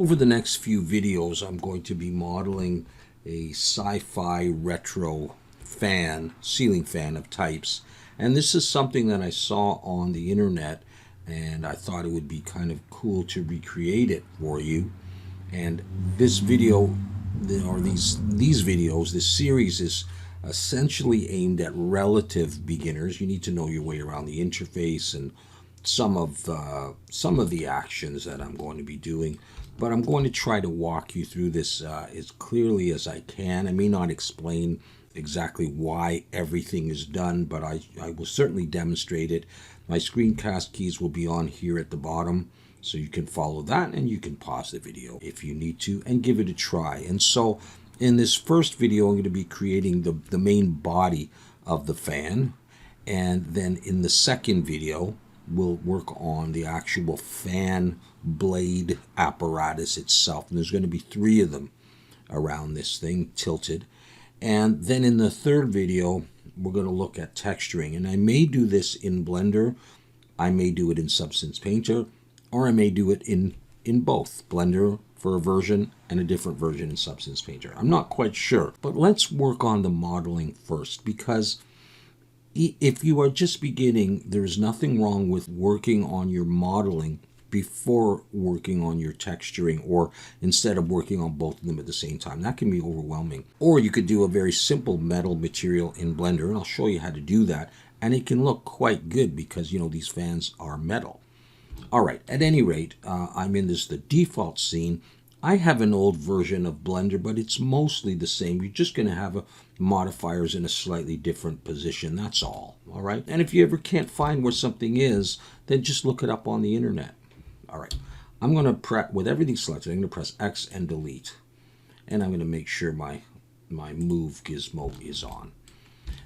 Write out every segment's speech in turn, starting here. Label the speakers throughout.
Speaker 1: Over the next few videos, I'm going to be modeling a sci-fi retro fan, ceiling fan of types. And this is something that I saw on the internet, and I thought it would be kind of cool to recreate it for you. And this video, or these videos, this series is essentially aimed at relative beginners. You need to know your way around the interface and some of the actions that I'm going to be doing, but I'm going to try to walk you through this as clearly as I can. I may not explain exactly why everything is done, but I will certainly demonstrate it. My screencast keys will be on here at the bottom, so you can follow that, and you can pause the video if you need to and give it a try. And so in this first video, I'm going to be creating the main body of the fan, and then in the second video, we'll work on the actual fan blade apparatus itself. And there's going to be 3 of them around this thing, tilted. And then in the third video, we're going to look at texturing. And I may do this in Blender, I may do it in Substance Painter, or I may do it in both Blender for a version and a different version in Substance Painter. I'm not quite sure. But let's work on the modeling first, because if you are just beginning, there's nothing wrong with working on your modeling before working on your texturing, or instead of working on both of them at the same time. That can be overwhelming. Or you could do a very simple metal material in Blender, and I'll show you how to do that, and it can look quite good because, you know, these fans are metal. All right, at any rate, I'm in the default scene. I have an old version of Blender, but it's mostly the same. You're just going to have modifiers in a slightly different position. That's all right? And if you ever can't find where something is, then just look it up on the internet. All right. I'm going to press, with everything selected, I'm going to press X and delete. And I'm going to make sure my move gizmo is on.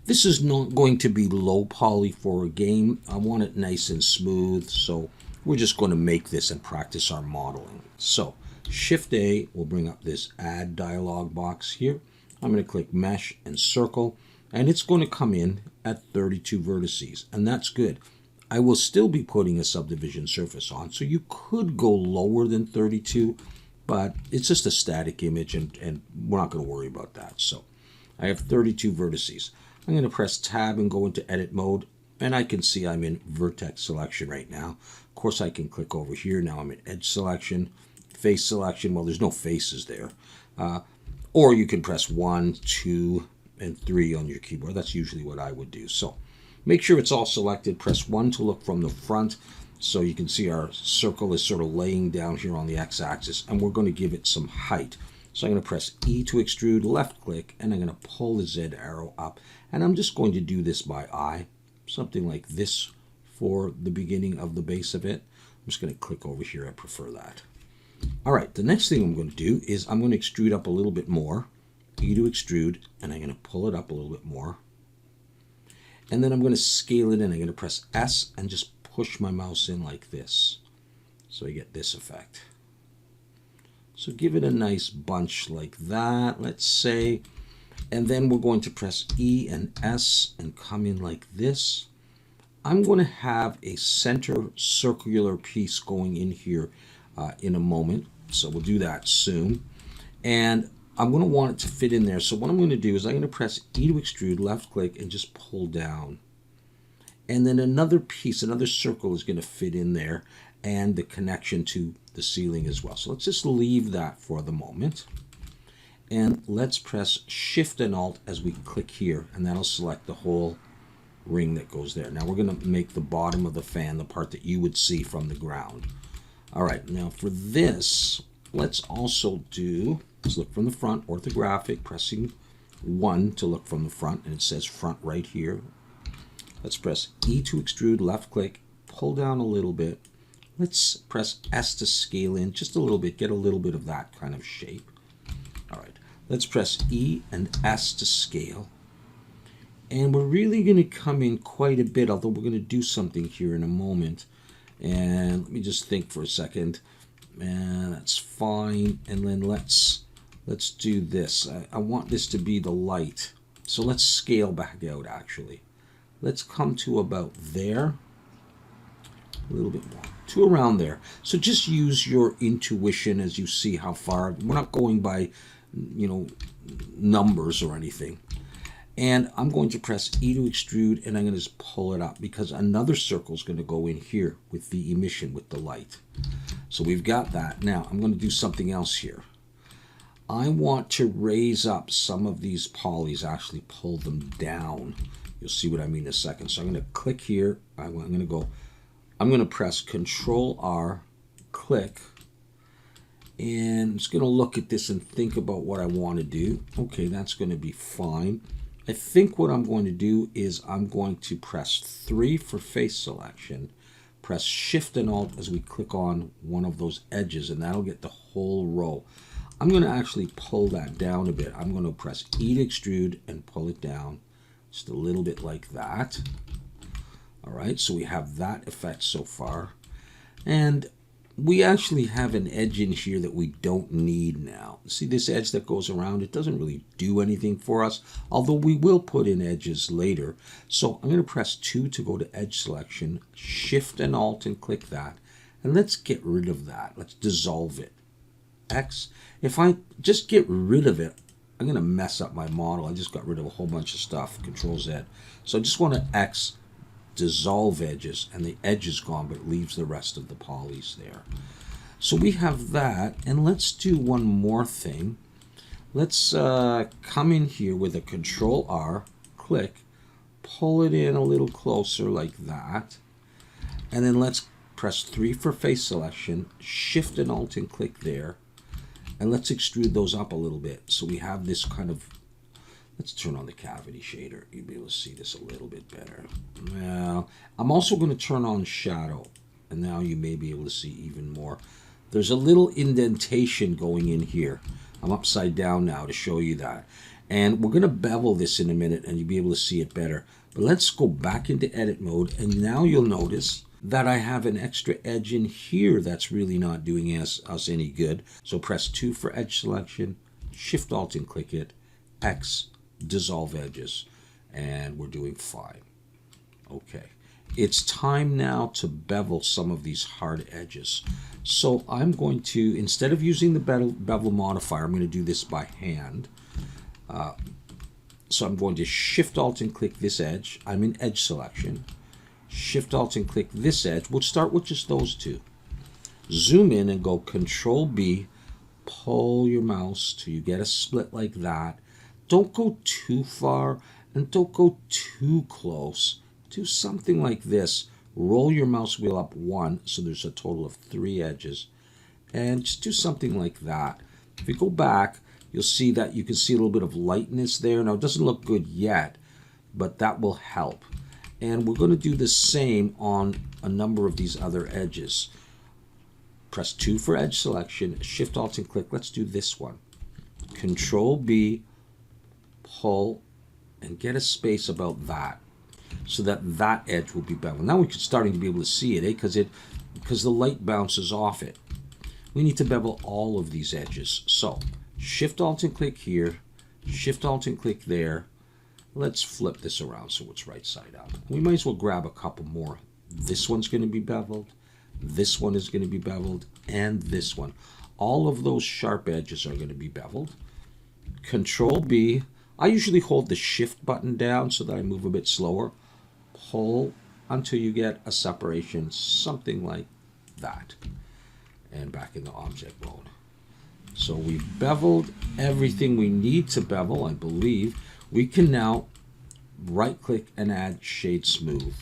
Speaker 1: This is not going to be low poly for a game. I want it nice and smooth, so we're just going to make this and practice our modeling. So Shift A will bring up this add dialog box here. I'm going to click mesh and circle, and it's going to come in at 32 vertices, and that's good. I will still be putting a subdivision surface on, so you could go lower than 32, but it's just a static image, and we're not going to worry about that. So I have 32 vertices. I'm going to press tab and go into edit mode, and I can see I'm in vertex selection right now. Of course, I can click over here. Now I'm in edge selection, face selection. Well, there's no faces there. Or you can press 1, 2, and 3 on your keyboard. That's usually what I would do. So make sure it's all selected. Press 1 to look from the front. So you can see our circle is sort of laying down here on the x-axis, and we're going to give it some height. So I'm going to press E to extrude, left click, and I'm going to pull the Z arrow up. And I'm just going to do this by eye, something like this for the beginning of the base of it. I'm just going to click over here. I prefer that. All right, the next thing I'm going to do is I'm going to extrude up a little bit more. E to extrude, and I'm going to pull it up a little bit more. And then I'm going to scale it in. I'm going to press S and just push my mouse in like this. So I get this effect. So give it a nice bunch like that, let's say. And then we're going to press E and S and come in like this. I'm going to have a center circular piece going in here in a moment. So we'll do that soon. And I'm going to want it to fit in there. So what I'm going to do is I'm going to press E to extrude, left click, and just pull down. And then another piece, another circle is going to fit in there, and the connection to the ceiling as well. So let's just leave that for the moment. And let's press Shift and Alt as we click here, and that'll select the whole ring that goes there. Now we're going to make the bottom of the fan the part that you would see from the ground. All right, now for this, let's also let's look from the front, orthographic, pressing 1 to look from the front, and it says front right here. Let's press E to extrude, left click, pull down a little bit. Let's press S to scale in just a little bit, get a little bit of that kind of shape. All right, let's press E and S to scale. And we're really going to come in quite a bit, although we're going to do something here in a moment. And let me just think for a second. And that's fine. And then let's do this. I want this to be the light. So let's scale back out, actually. Let's come to about there. A little bit more. to around there. So just use your intuition as you see how far. We're not going by, numbers or anything. And I'm going to press E to extrude, and I'm going to just pull it up because another circle is going to go in here with the emission, with the light. So we've got that. Now I'm going to do something else here. I want to raise up some of these polys, actually pull them down. You'll see what I mean in a second. So I'm going to click here. I'm going to press Control R, click, and I'm just going to look at this and think about what I want to do. Okay, that's going to be fine. I think what I'm going to do is I'm going to press 3 for face selection, press Shift and Alt as we click on one of those edges, and that'll get the whole row. I'm going to actually pull that down a bit. I'm going to press E to extrude and pull it down just a little bit like that. All right, so we have that effect so far. And we actually have an edge in here that we don't need now. See this edge that goes around? It doesn't really do anything for us, although we will put in edges later. So I'm going to press 2 to go to edge selection, Shift and Alt and click that. And let's get rid of that. Let's dissolve it. X. If I just get rid of it, I'm going to mess up my model. I just got rid of a whole bunch of stuff. Control Z. So I just want to X, dissolve edges, and the edge is gone, but it leaves the rest of the polys there. So we have that, and let's do one more thing. Let's come in here with a Control R, click, pull it in a little closer like that, and then let's press 3 for face selection, Shift and Alt and click there, and let's extrude those up a little bit. So we have this kind of, let's turn on the cavity shader. You'll be able to see this a little bit better. Well, I'm also going to turn on shadow, and now you may be able to see even more. There's a little indentation going in here. I'm upside down now to show you that. And we're going to bevel this in a minute, and you'll be able to see it better. But let's go back into edit mode, and now you'll notice that I have an extra edge in here that's really not doing us any good. So press 2 for edge selection, Shift Alt and click it, X, dissolve edges, and we're doing fine. Okay, it's time now to bevel some of these hard edges. So I'm going to, instead of using the bevel modifier, I'm going to do this by hand. So I'm going to Shift Alt and click this edge. I'm in edge selection. Shift Alt and click this edge. We'll start with just those two. Zoom in and go Control B, pull your mouse till you get a split like that. Don't go too far and don't go too close. Do something like this. Roll your mouse wheel up 1, so there's a total of 3 edges. And just do something like that. If you go back, you'll see that you can see a little bit of lightness there. Now, it doesn't look good yet, but that will help. And we're going to do the same on a number of these other edges. Press 2 for edge selection, Shift Alt and click. Let's do this one. Control B, pull, and get a space about that, so that that edge will be beveled. Now we're starting to be able to see it, because the light bounces off it. We need to bevel all of these edges. So Shift Alt and click here, Shift Alt and click there. Let's flip this around so it's right side up. We might as well grab a couple more. This one's going to be beveled, this one is going to be beveled, and this one. All of those sharp edges are going to be beveled. Control B. I usually hold the Shift button down so that I move a bit slower. Pull until you get a separation, something like that. And back in the object mode. So we've beveled everything we need to bevel, I believe. We can now right-click and add Shade Smooth.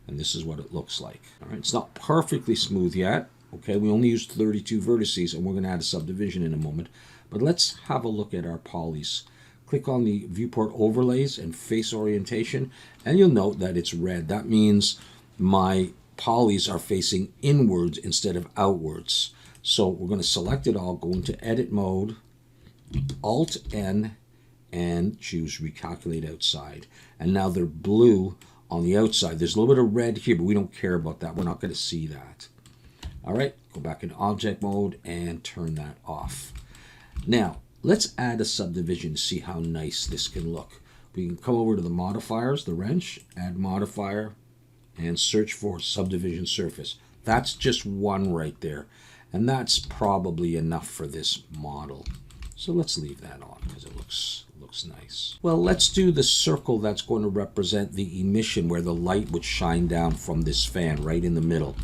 Speaker 1: And this is what it looks like. All right, it's not perfectly smooth yet. Okay, we only used 32 vertices, and we're going to add a subdivision in a moment. But let's have a look at our polys. Click on the viewport overlays and face orientation, and you'll note that it's red. That means my polys are facing inwards instead of outwards. So we're going to select it all, go into edit mode, Alt N, and choose recalculate outside. And now they're blue on the outside. There's a little bit of red here, but we don't care about that. We're not going to see that. All right, go back in object mode and turn that off. Now, let's add a subdivision to see how nice this can look. We can come over to the modifiers, the wrench, add modifier, and search for subdivision surface. That's just one right there. And that's probably enough for this model. So let's leave that on because it looks nice. Well, let's do the circle that's going to represent the emission where the light would shine down from this fan right in the middle.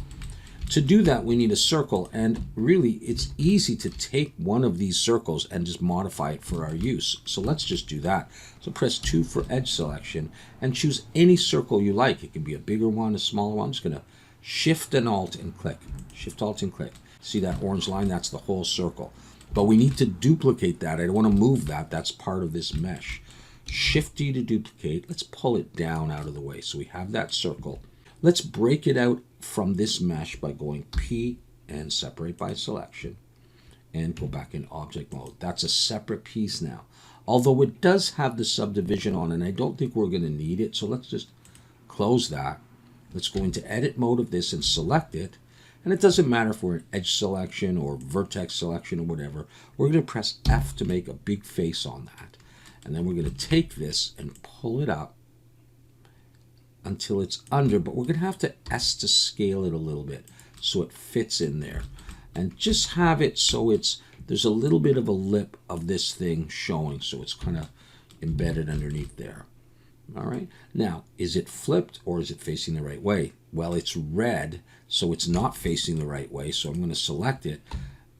Speaker 1: To do that, we need a circle, and really it's easy to take one of these circles and just modify it for our use. So let's just do that. So press 2 for edge selection and choose any circle you like. It can be a bigger one, a smaller one. I'm just going to Shift and Alt and click. Shift, Alt, and click. See that orange line? That's the whole circle. But we need to duplicate that. I don't want to move that. That's part of this mesh. Shift D to duplicate. Let's pull it down out of the way. So we have that circle. Let's break it out from this mesh by going P and separate by selection and go back in object mode. That's a separate piece now. Although it does have the subdivision on, and I don't think we're going to need it. So let's just close that. Let's go into edit mode of this and select it. And it doesn't matter if we're in edge selection or vertex selection or whatever. We're going to press F to make a big face on that. And then we're going to take this and pull it up until it's under, but we're going to have to S to scale it a little bit so it fits in there. And just have it so there's a little bit of a lip of this thing showing, so it's kind of embedded underneath there. All right. Now, is it flipped or is it facing the right way? Well, it's red, so it's not facing the right way. So I'm going to select it,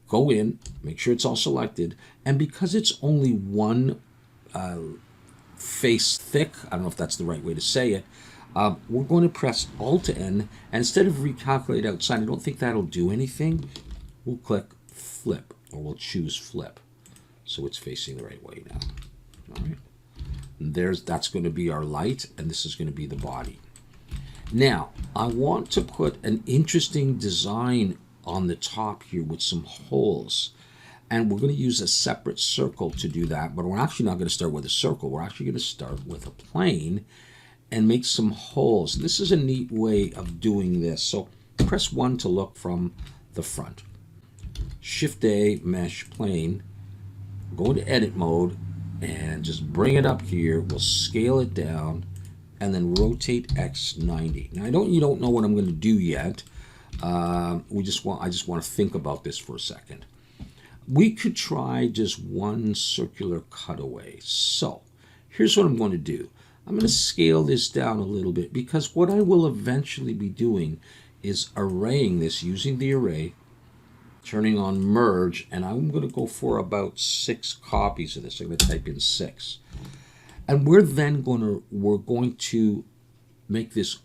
Speaker 1: go in, make sure it's all selected. And because it's only one face thick, I don't know if that's the right way to say it, we're going to press Alt-N. And instead of recalculate outside, I don't think that'll do anything. We'll click flip, or we'll choose flip. So it's facing the right way now. All right. That's going to be our light, and this is going to be the body. Now, I want to put an interesting design on the top here with some holes. And we're going to use a separate circle to do that, but we're actually not going to start with a circle. We're actually going to start with a plane and make some holes. This is a neat way of doing this. So press 1 to look from the front. Shift A, mesh, plane, go into edit mode, and just bring it up here. We'll scale it down and then rotate X 90. Now you don't know what I'm going to do yet. I just want to think about this for a second. We could try just one circular cutaway. So here's what I'm going to do. I'm going to scale this down a little bit because what I will eventually be doing is arraying this using the array, turning on merge, and I'm going to go for about 6 copies of this. I'm going to type in 6. And we're going to make this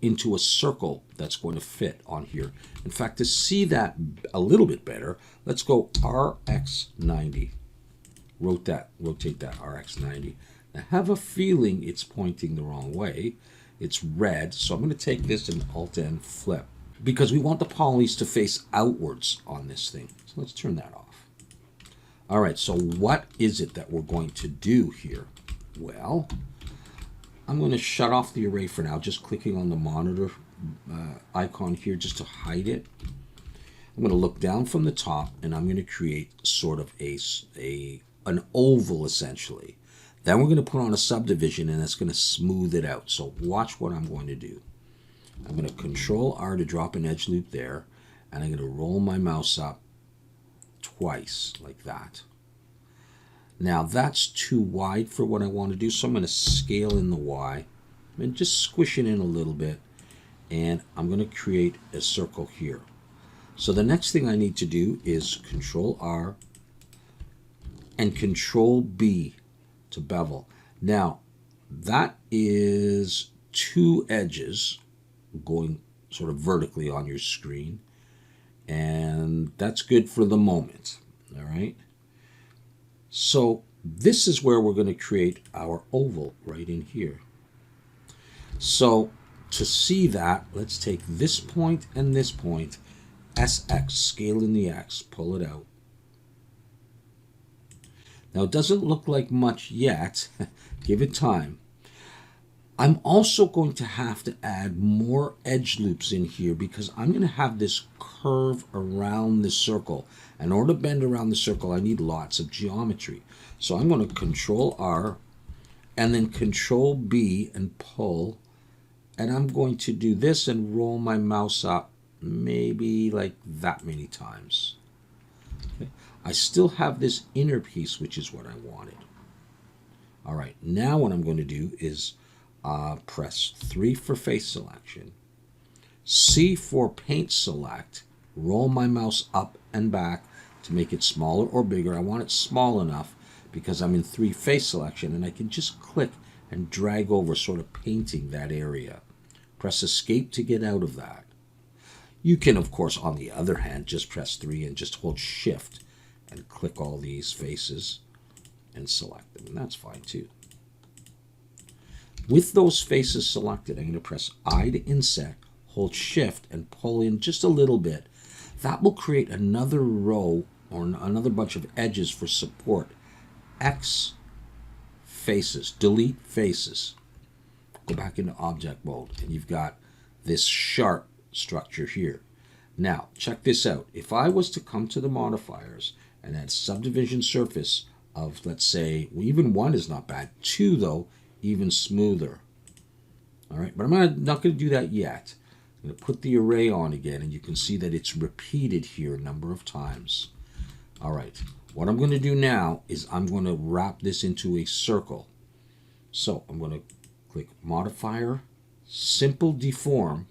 Speaker 1: into a circle that's going to fit on here. In fact, to see that a little bit better, let's go RX90. Rotate that RX90. I have a feeling it's pointing the wrong way. It's red, so I'm going to take this and Alt-N flip, because we want the polys to face outwards on this thing. So let's turn that off. All right, so what is it that we're going to do here? Well, I'm going to shut off the array for now, just clicking on the monitor icon here just to hide it. I'm going to look down from the top, and I'm going to create sort of an oval, essentially. Then we're going to put on a subdivision, and that's going to smooth it out. So watch what I'm going to do. I'm going to Control R to drop an edge loop there, and I'm going to roll my mouse up twice, like that. Now that's too wide for what I want to do, so I'm going to scale in the Y and just squish it in a little bit, and I'm going to create a circle here. So the next thing I need to do is Control R and Control B to bevel. Now that is 2 edges going sort of vertically on your screen, and that's good for the moment. All right, so this is where we're going to create our oval right in here. So to see that, let's take this point and this point, SX, scale in the X, pull it out. Now it doesn't look like much yet. Give it time. I'm also going to have to add more edge loops in here because I'm going to have this curve around the circle. In order to bend around the circle, I need lots of geometry. So I'm going to Control R and then Control B and pull. And I'm going to do this and roll my mouse up maybe like that many times. Okay. I still have this inner piece, which is what I wanted. All right, now what I'm going to do is press 3 for face selection, C for paint select, roll my mouse up and back to make it smaller or bigger. I want it small enough because I'm in 3 face selection, and I can just click and drag over, sort of painting that area. Press escape to get out of that. You can, of course, on the other hand, just press 3 and just hold shift and click all these faces and select them, and that's fine too. With those faces selected, I'm going to press I to inset, hold shift and pull in just a little bit. That will create another row or another bunch of edges for support. X faces, delete faces. Go back into object mode, and you've got this sharp structure here. Now, check this out. If I was to come to the modifiers and add subdivision surface of, let's say, well, even 1 is not bad. 2, though, even smoother. All right, but I'm not going to do that yet. I'm going to put the array on again, and you can see that it's repeated here a number of times. All right, what I'm going to do now is I'm going to wrap this into a circle. So I'm going to click Modifier, Simple Deform,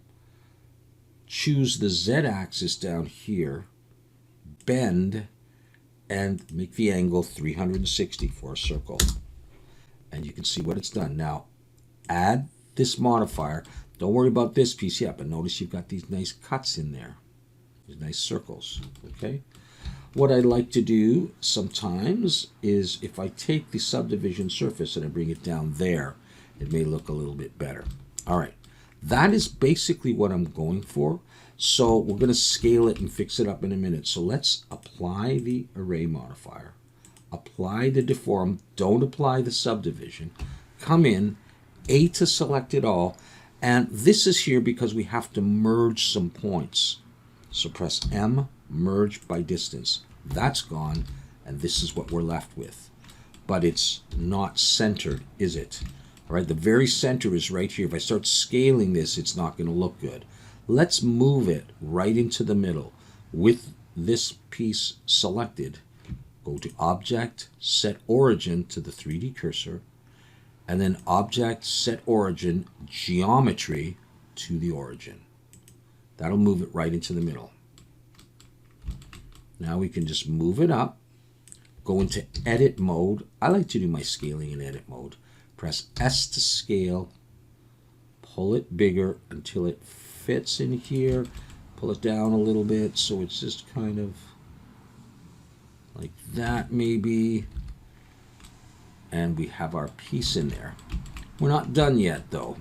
Speaker 1: choose the Z-axis down here, bend, and make the angle 360 for a circle. And you can see what it's done. Now, add this modifier. Don't worry about this piece yet, but notice you've got these nice cuts in there, these nice circles, okay? What I like to do sometimes is if I take the subdivision surface and I bring it down there, it may look a little bit better. All right, that is basically what I'm going for. So we're going to scale it and fix it up in a minute. So let's apply the array modifier, apply the deform, don't apply the subdivision, come in, A to select it all, and this is here because we have to merge some points. So press M, merge by distance. That's gone, and this is what we're left with. But it's not centered, is it? All right, the very center is right here. If I start scaling this, it's not going to look good. Let's move it right into the middle. With this piece selected, go to Object, Set Origin to the 3D cursor, and then Object, Set Origin, Geometry to the origin. That'll move it right into the middle. Now we can just move it up, go into Edit mode. I like to do my scaling in Edit mode. Press S to scale, pull it bigger until it fits in here, pull it down a little bit so it's just kind of like that maybe, and we have our piece in there. We're not done yet though.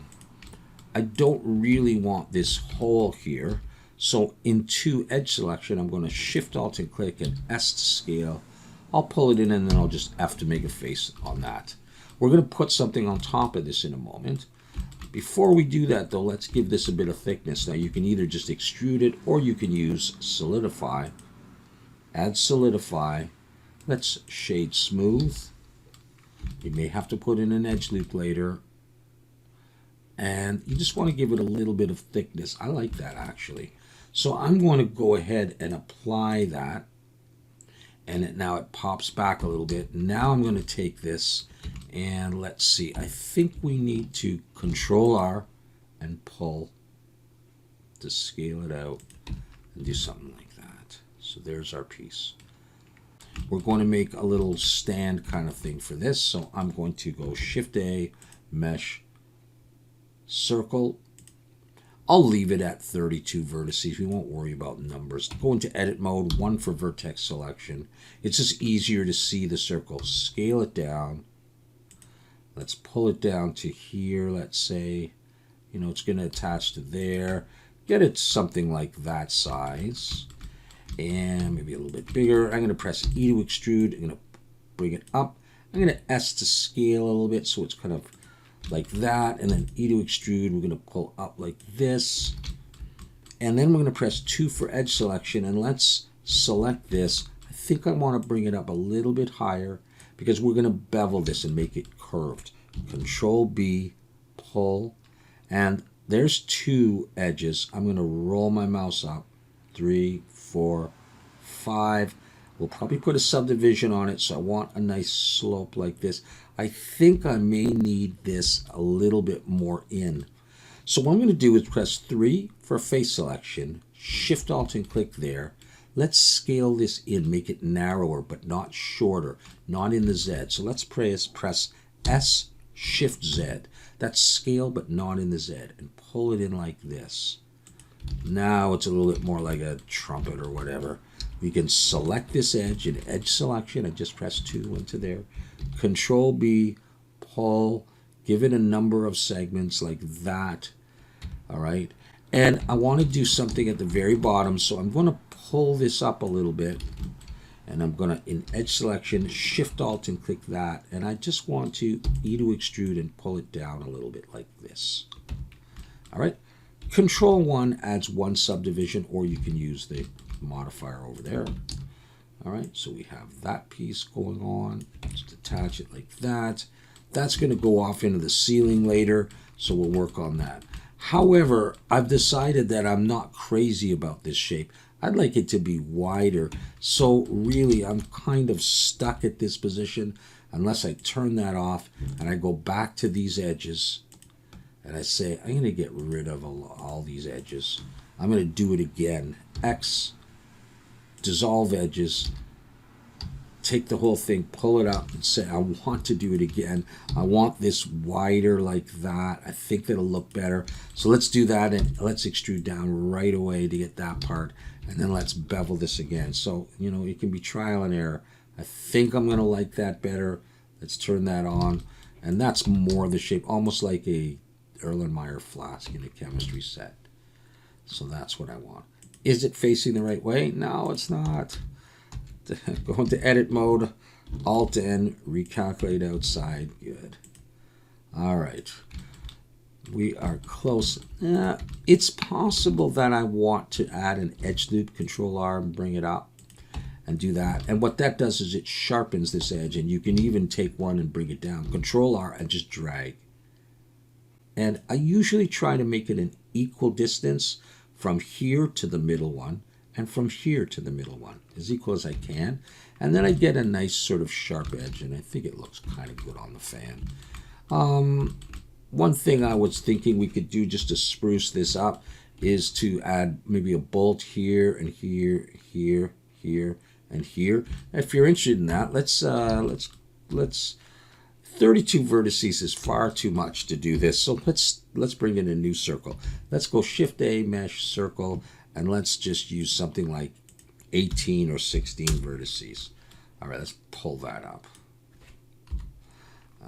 Speaker 1: I don't really want this hole here, so into edge selection I'm going to Shift Alt and click and S to scale. I'll pull it in and then I'll just F to make a face on that. We're going to put something on top of this in a moment. Before we do that though, let's give this a bit of thickness. Now you can either just extrude it or you can use solidify. Add solidify. Let's shade smooth. You may have to put in an edge loop later. And you just want to give it a little bit of thickness. I like that actually. So I'm going to go ahead and apply that. And now it pops back a little bit. Now I'm going to take this and let's see. I think we need to Control R and pull to scale it out and do something like that. So there's our piece. We're going to make a little stand kind of thing for this. So I'm going to go Shift A, Mesh, Circle. I'll leave it at 32 vertices. We won't worry about numbers. Go into edit mode, 1 for vertex selection. It's just easier to see the circle. Scale it down. Let's pull it down to here. Let's say, you know, it's going to attach to there. Get it something like that size. And maybe a little bit bigger. I'm going to press E to extrude. I'm going to bring it up. I'm going to S to scale a little bit so it's kind of like that, and then E to extrude, we're going to pull up like this, and then we're going to press 2 for edge selection, and let's select this. I think I want to bring it up a little bit higher because we're going to bevel this and make it curved. Control B, pull, and there's 2 edges. I'm going to roll my mouse up. 3, 4, 5. We'll probably put a subdivision on it, so I want a nice slope like this. I think I may need this a little bit more in. So what I'm going to do is press 3 for face selection, Shift Alt and click there. Let's scale this in, make it narrower but not shorter, not in the Z. So let's press S, Shift Z. That's scale but not in the Z, and pull it in like this. Now it's a little bit more like a trumpet or whatever. We can select this edge in edge selection. I just press 2 into there. Control B, pull, give it a number of segments like that. All right. And I want to do something at the very bottom, so I'm going to pull this up a little bit. And I'm going to, in edge selection, Shift Alt and click that. And I just want to E to extrude and pull it down a little bit like this. All right. Control 1 adds 1 subdivision, or you can use the modifier over there. All right, so we have that piece going on. Just attach it like that. That's going to go off into the ceiling later, so we'll work on that. However, I've decided that I'm not crazy about this shape. I'd like it to be wider, so really I'm kind of stuck at this position unless I turn that off and I go back to these edges and I say, I'm going to get rid of all these edges. I'm going to do it again. X, dissolve edges, take the whole thing, pull it up, and say, I want to do it again. I want this wider like that. I think that'll look better. So let's do that, and let's extrude down right away to get that part. And then let's bevel this again. So, you know, it can be trial and error. I think I'm going to like that better. Let's turn that on. And that's more of the shape, almost like a Erlenmeyer flask in a chemistry set. So that's what I want. Is it facing the right way? No, it's not. Go into edit mode, Alt N, recalculate outside. Good. All right. We are close. It's possible that I want to add an edge loop, Control R, and bring it up and do that. And what that does is it sharpens this edge, and you can even take one and bring it down. Control R and just drag. And I usually try to make it an equal distance from here to the middle one and from here to the middle one, as equal as I can. And then I get a nice sort of sharp edge, and I think it looks kind of good on the fan. One thing I was thinking we could do just to spruce this up is to add maybe a bolt here and here, here, here, and here. If you're interested in that, let's 32 vertices is far too much to do this, so let's bring in a new circle. Let's go Shift A, Mesh, Circle, and let's just use something like 18 or 16 vertices. All right, let's pull that up.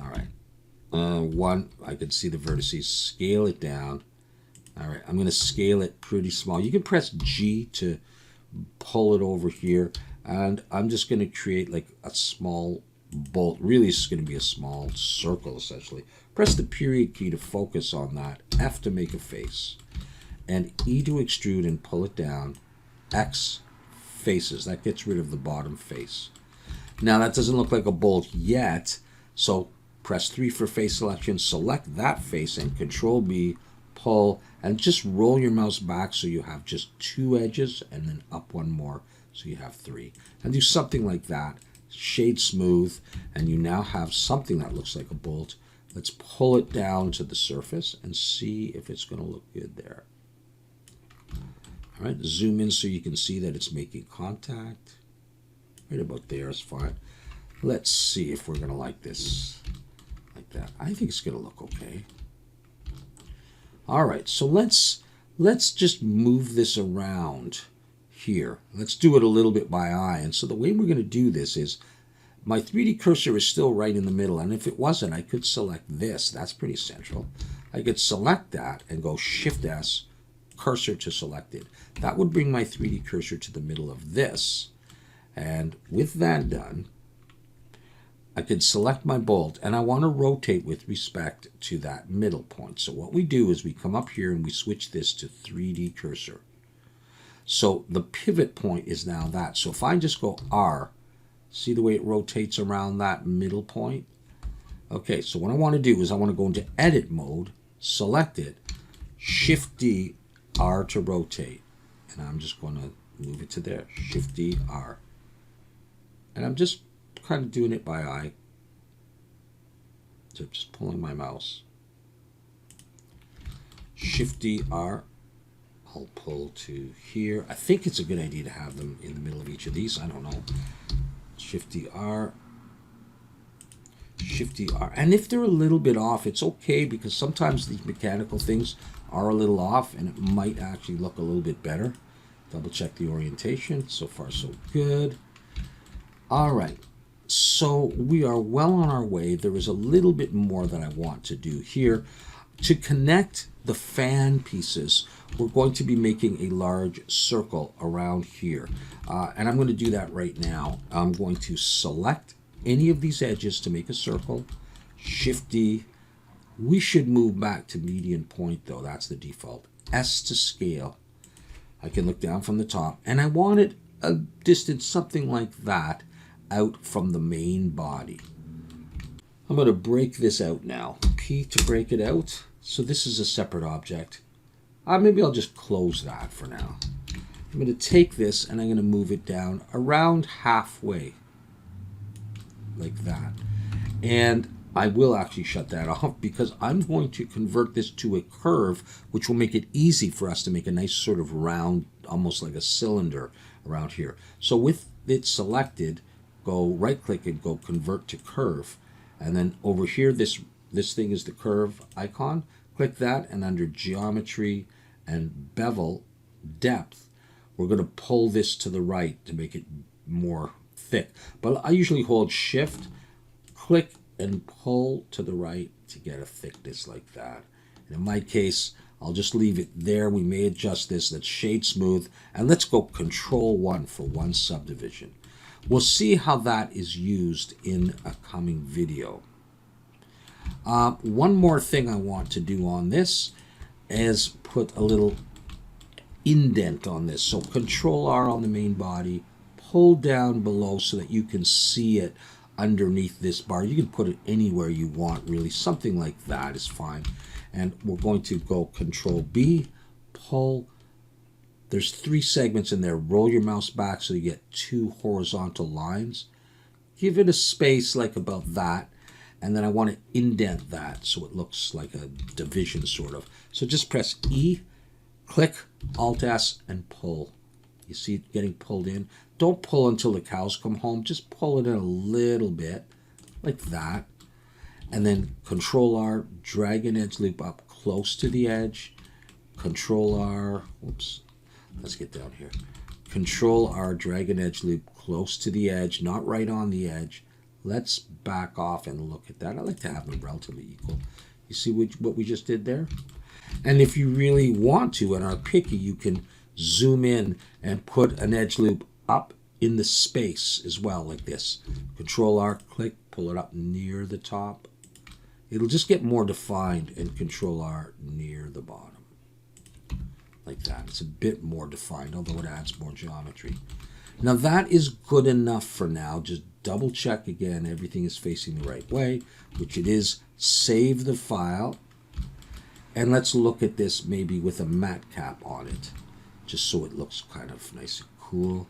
Speaker 1: All right, 1, I can see the vertices, scale it down. All right, I'm going to scale it pretty small. You can press G to pull it over here, and I'm just going to create like a small bolt. Really, it's going to be a small circle essentially. Press the period key to focus on that, F to make a face, and E to extrude and pull it down. X, faces. That gets rid of the bottom face. Now that doesn't look like a bolt yet, so press 3 for face selection, select that face, and Control B, pull, and just roll your mouse back so you have just 2 edges, and then up 1 more so you have 3. And do something like that. Shade smooth, and you now have something that looks like a bolt. Let's pull it down to the surface and see if it's going to look good there. All right, zoom in so you can see that it's making contact. Right about there is fine. Let's see if we're going to like this like that. I think it's going to look okay. All right, so let's just move this around here. Let's do it a little bit by eye. And so the way we're going to do this is my 3D cursor is still right in the middle, and if it wasn't, I could select this. That's pretty central. I could select that and go Shift S, cursor to selected. That would bring my 3D cursor to the middle of this. And with that done, I could select my bolt, and I want to rotate with respect to that middle point. So what we do is we come up here and we switch this to 3D cursor. So the pivot point is now that. So if I just go R, see the way it rotates around that middle point? Okay, so what I want to do is I want to go into edit mode, select it, Shift D, R to rotate. And I'm just going to move it to there. Shift D, R. And I'm just kind of doing it by eye. So just pulling my mouse. Shift D, R. I'll pull to here. I think it's a good idea to have them in the middle of each of these. I don't know. Shift D, R. Shift D, R. And if they're a little bit off, it's okay, because sometimes these mechanical things are a little off and it might actually look a little bit better. Double check the orientation. So far, so good. All right. So we are well on our way. There is a little bit more that I want to do here. To connect the fan pieces, we're going to be making a large circle around here. And I'm going to do that right now. I'm going to select any of these edges to make a circle. Shift D. We should move back to median point though. That's the default. S to scale. I can look down from the top. And I want it a distance something like that out from the main body. I'm going to break this out now. P to break it out. So this is a separate object. Maybe I'll just close that for now. I'm going to take this and I'm going to move it down around halfway. Like that. And I will actually shut that off because I'm going to convert this to a curve, which will make it easy for us to make a nice sort of round, almost like a cylinder around here. So with it selected, go right click and go convert to curve. And then over here, this thing is the curve icon. Click that, and under geometry and bevel depth, we're going to pull this to the right to make it more thick. But I usually hold shift, click, and pull to the right to get a thickness like that. And in my case, I'll just leave it there. We may adjust this. Let's shade smooth, and let's go Control 1 for one subdivision. We'll see how that is used in a coming video. One more thing I want to do on this is put a little indent on this. So Control R on the main body, pull down below so that you can see it underneath this bar. You can put it anywhere you want, really. Something like that is fine. And we're going to go Control B, pull. There's 3 segments in there. Roll your mouse back so you get 2 horizontal lines. Give it a space like about that. And then I want to indent that so it looks like a division sort of. So just press E, click, Alt-S, and pull. You see it getting pulled in? Don't pull until the cows come home. Just pull it in a little bit, like that. And then Control R, drag an edge loop up close to the edge. Control R, whoops, let's get down here. Control R, drag an edge loop close to the edge, not right on the edge. Let's back off and look at that. I like to have them relatively equal. You see what we just did there? And if you really want to and are picky, you can zoom in and put an edge loop up in the space as well, like this. Control R, click, pull it up near the top. It'll just get more defined, and Control R near the bottom. Like that. It's a bit more defined, although it adds more geometry. Now that is good enough for now. Just double check again everything is facing the right way, which it is. Save the file, and let's look at this maybe with a matte cap on it, just so it looks kind of nice and cool.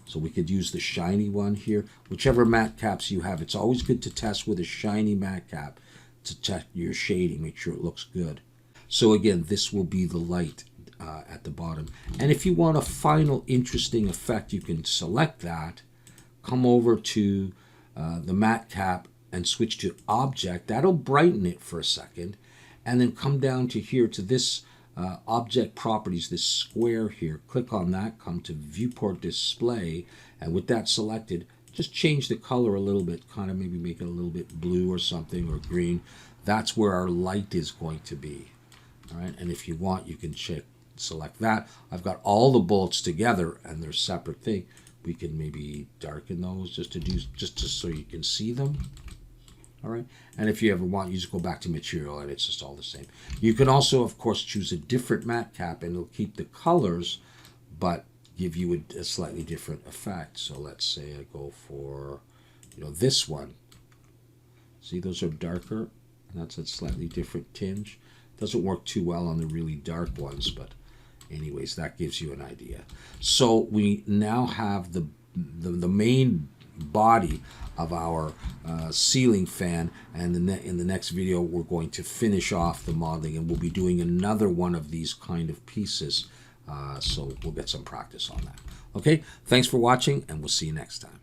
Speaker 1: So we could use the shiny one here. Whichever matte caps you have, it's always good to test with a shiny matte cap to check your shading, make sure it looks good. So again, this will be the light at the bottom. And if you want a final interesting effect, you can select that, come over to the matte cap and switch to object. That'll brighten it for a second, and then come down to here to this object properties, this square here. Click on that, come to viewport display, and with that selected, just change the color a little bit, kind of maybe make it a little bit blue or something, or green. That's where our light is going to be. All right, and if you want, you can select that. I've got all the bullets together and they're separate thing. We can maybe darken those just so you can see them. All right, and if you ever want, you just go back to material and it's just all the same. You can also, of course, choose a different matte cap and it'll keep the colors, but give you a slightly different effect. So let's say I go for, this one. See, those are darker, and that's a slightly different tinge. Doesn't work too well on the really dark ones, but anyways, that gives you an idea. So we now have the main body of our ceiling fan, and in the next video we're going to finish off the modeling, and we'll be doing another one of these kind of pieces, so we'll get some practice on that. Okay, thanks for watching, and we'll see you next time.